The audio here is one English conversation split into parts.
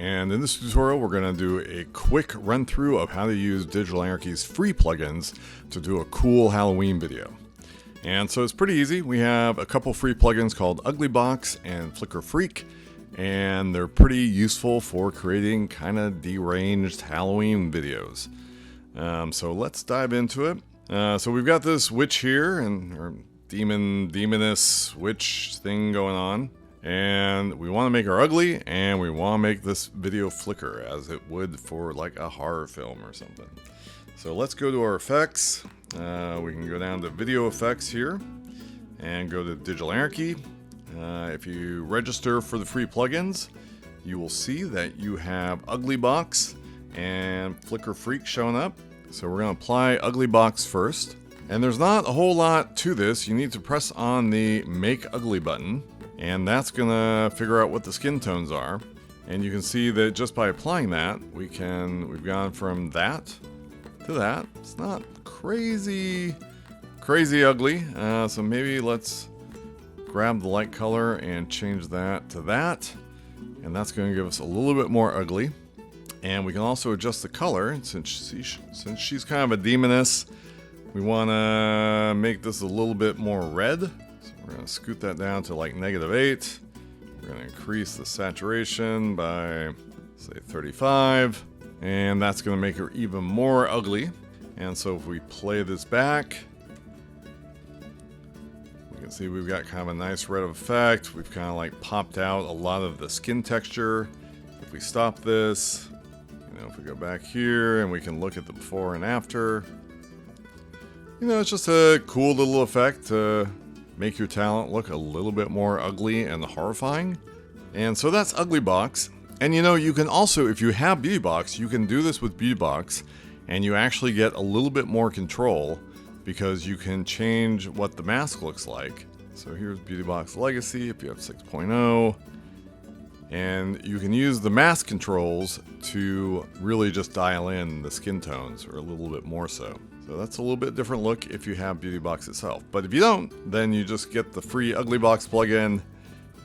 and in this tutorial we're going to do a quick run through of how to use Digital Anarchy's free plugins to do a cool Halloween video. And so it's pretty easy. We have a couple free plugins called Uglybox and Flicker Freak, and they're pretty useful for creating kind of deranged Halloween videos. So let's dive into it. So we've got this witch here, or demoness witch thing going on. And we want to make her ugly, and we want to make this video flicker as it would for like a horror film or something. So let's go to our effects. We can go down to video effects here and go to Digital Anarchy. If you register for the free plugins, you will see that you have Uglybox and Flicker Freak showing up. So we're going to apply Uglybox first. And there's not a whole lot to this. You need to press on the Make Ugly button, and that's going to figure out what the skin tones are. And you can see that just by applying that, we've gone from that to that. It's not crazy ugly. So maybe let's grab the light color and change that to that. And that's going to give us a little bit more ugly. And we can also adjust the color. Since she's kind of a demoness, we want to make this a little bit more red. So we're going to scoot that down to like -8. We're going to increase the saturation by, say, 35. And that's going to make her even more ugly. And so if we play this back, you can see we've got kind of a nice red effect. We've kind of like popped out a lot of the skin texture. If we stop this, if we go back here and we can look at the before and after, it's just a cool little effect to make your talent look a little bit more ugly and horrifying. And so that's Uglybox. And you can also, if you have Beautybox, you can do this with Beautybox, and you actually get a little bit more control because you can change what the mask looks like. So here's Beautybox Legacy if you have 6.0. And you can use the mask controls to really just dial in the skin tones, or a little bit more so. So that's a little bit different look if you have Beautybox itself. But if you don't, then you just get the free Uglybox plugin,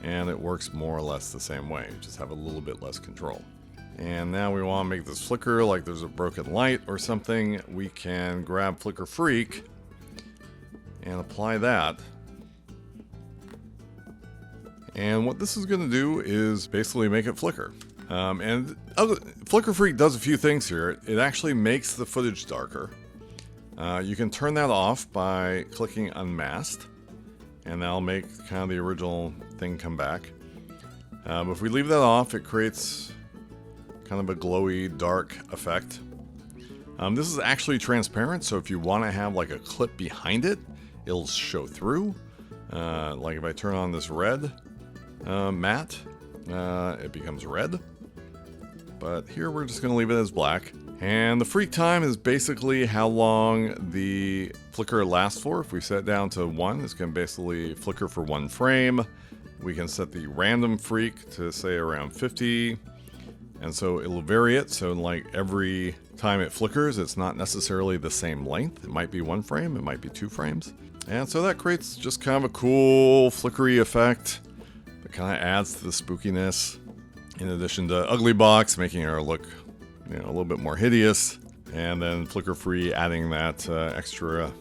and it works more or less the same way. You just have a little bit less control. And now we want to make this flicker like there's a broken light or something. We can grab Flicker Freak and apply that. And what this is going to do is basically make it flicker. And Flicker Freak does a few things here. It actually makes the footage darker. You can turn that off by clicking Unmasked, and that'll make kind of the original thing come back. But if we leave that off, it creates kind of a glowy, dark effect. This is actually transparent, so if you want to have like a clip behind it, it'll show through. Like if I turn on this red matte, it becomes red. But here we're just going to leave it as black. And the freak time is basically how long the flicker lasts for. If we set it down to 1, it's going to basically flicker for 1 frame. We can set the random freak to say around 50. And so it'll vary it. So like every time it flickers, it's not necessarily the same length. It might be 1 frame, it might be 2 frames. And so that creates just kind of a cool flickery effect that kind of adds to the spookiness. In addition to Uglybox making her look a little bit more hideous, and then Flicker Free adding that extra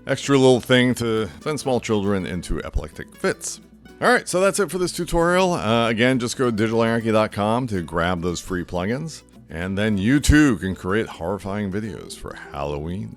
little thing to send small children into epileptic fits. Alright, so that's it for this tutorial. Again, just go to digitalanarchy.com to grab those free plugins, and then you too can create horrifying videos for Halloween.